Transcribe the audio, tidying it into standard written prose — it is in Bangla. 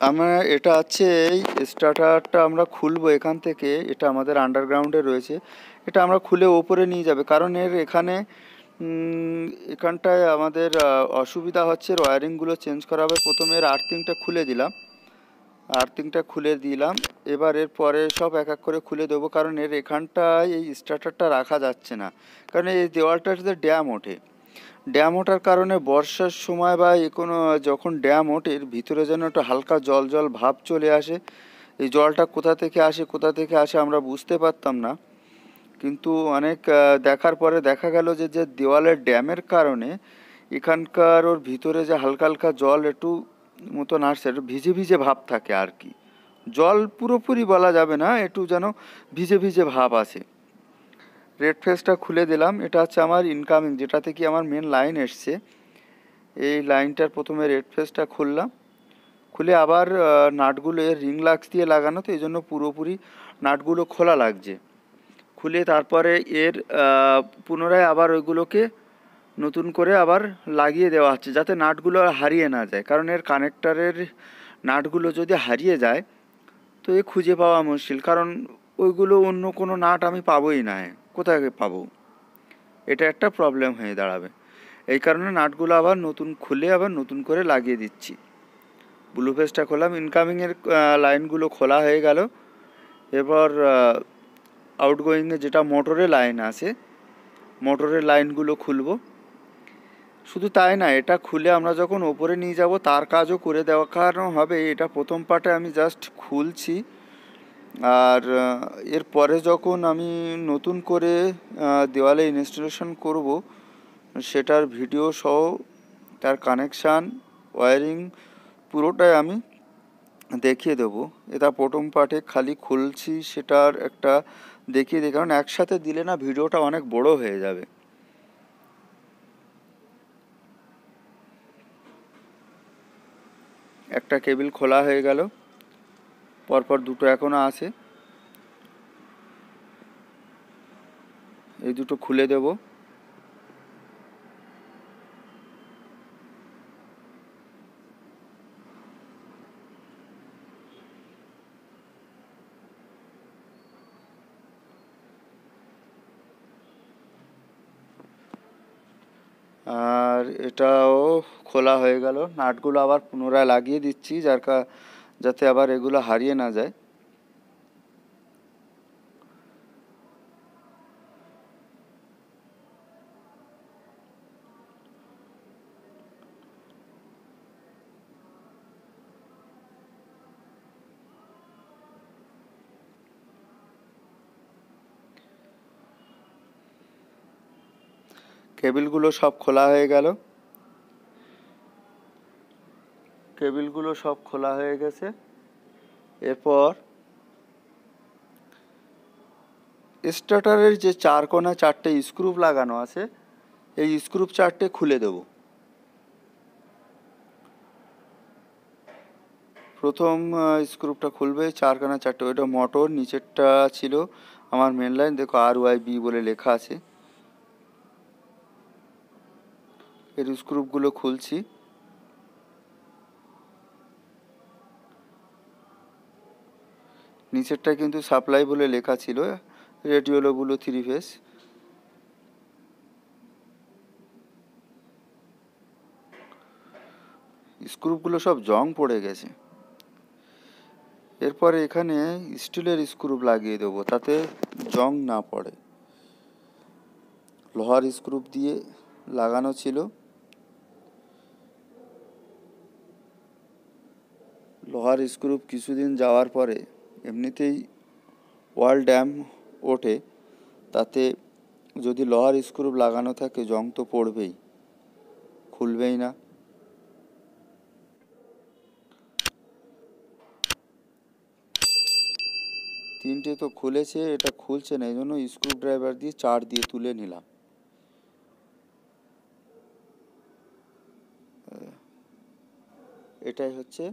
আমরা এটা আছে এই স্টার্টারটা আমরা খুলবো এখান থেকে, এটা আমাদের আন্ডারগ্রাউন্ডে রয়েছে, এটা আমরা খুলে ওপরে নিয়ে যাবে, কারণ এখানটায় আমাদের অসুবিধা হচ্ছে, ওয়্যারিংগুলো চেঞ্জ করা হবে। প্রথমে এর আর্থিংটা খুলে দিলাম, এবার এর পরে সব এক এক করে খুলে দেবো, কারণ এখানটায় এই স্টার্টারটা রাখা যাচ্ছে না, কারণ এই দেওয়ালটাতে ড্যাম ওঠার কারণে বর্ষার সময় বা কোনো যখন ড্যাম ওঠে এর ভিতরে যেন একটা হালকা জল জল ভাব চলে আসে। এই জলটা কোথা থেকে আসে আমরা বুঝতে পারতাম না, কিন্তু অনেক দেখার পরে দেখা গেল যে দেওয়ালের ড্যামের কারণে এখানকার ওর ভিতরে যে হালকা হালকা জল একটু মতন আসছে, একটু ভিজে ভিজে ভাব থাকে আর কি। জল পুরোপুরি বলা যাবে না, একটু যেন ভিজে ভিজে ভাব আসে। রেড ফেসটা খুলে দিলাম, এটা হচ্ছে আমার ইনকামিং, যেটা থেকে আমার মেন লাইন এসছে। এই লাইনটার প্রথমে রেড ফেসটা খুললাম, খুলে আবার নাটগুলো এর রিং লাক্স দিয়ে লাগানো, তো এই জন্য পুরোপুরি নাটগুলো খোলা লাগছে। খুলে তারপরে এর পুনরায় আবার ওইগুলোকে নতুন করে আবার লাগিয়ে দেওয়া হচ্ছে, যাতে নাটগুলো হারিয়ে না যায়, কারণ এর কানেক্টারের নাটগুলো যদি হারিয়ে যায় তো এ খুঁজে পাওয়া মুশকিল, কারণ ওইগুলো অন্য কোনো নাট আমি পাবোই না, কোথায় পাবো, এটা একটা প্রবলেম হয়ে দাঁড়াবে। এই কারণে নাটগুলো আবার নতুন করে লাগিয়ে দিচ্ছি। ব্লু ফেসটা খোলাম, ইনকামিংয়ের লাইনগুলো খোলা হয়ে গেল। এবার আউটগোয়িংয়ে যেটা মোটরের লাইন আছে, মোটরের লাইনগুলো খুলবো। শুধু তাই না, এটা খুলে আমরা যখন ওপরে নিয়ে যাব তার কাজও করে দেখানো হবে। এটা প্রথম পার্টে আমি জাস্ট খুলছি, আর এরপরে যখন আমি নতুন করে দেওয়ালে ইনস্টলেশন করব সেটার ভিডিও সহ তার কানেকশান, ওয়্যারিং পুরোটাই আমি দেখিয়ে দেবো। এটা প্রথম পার্টে খালি খুলছি সেটার একটা দেখিয়ে দিই, কারণ একসাথে দিলে না ভিডিওটা অনেক বড় হয়ে যাবে। একটা কেবিল খোলা হয়ে গেল, পরপর দুটো এখনো আছে, এই দুটো খুলে দেব। আর এটাও খোলা হয়ে গেল, নাটগুলো আবার পুনরায় লাগিয়ে দিচ্ছি যাতে আবার এগুলো হারিয়ে না যায়। কেবিলগুলো সব খোলা হয়ে গেল, কেবিলগুলো সব খোলা হয়ে গেছে। এরপর স্টার্টারের যে চার কোণা চারটে স্ক্রু লাগানো আছে, এই স্ক্রু চারটে খুলে দেব। প্রথম স্ক্রুটা খুলবে, চার কোণা চারটে, ওইটা মোটর, নিচেরটা ছিল আমার মেন লাইন, দেখো RYB বলে লেখা আছে। এর স্ক্রুপগুলো খুলছি। নিচেরটা কিন্তু সাপ্লাই বলে লেখা ছিল, রেডিওলোগুলো 3 ফেজ। স্ক্রুপগুলো সব জং পড়ে গেছে। এরপরে এখানে স্টিলের স্ক্রুপ লাগিয়ে দেবো, তাতে জং না পড়ে। লোহার স্ক্রুপ দিয়ে লাগানো ছিল, লোহার স্ক্রুপ কিছুদিন যাওয়ার পরে এমনিতেই ওয়াল ড্যাম ওঠে, তাতে যদি লোহার স্ক্রুপ লাগানো থাকে জং তো পড়বেই, খুলবেই না। তিনটে তো খুলেছে, এটা খুলছে না, এই জন্য স্ক্রু ড্রাইভার দিয়ে চার দিয়ে তুলে নিলাম। এটাই হচ্ছে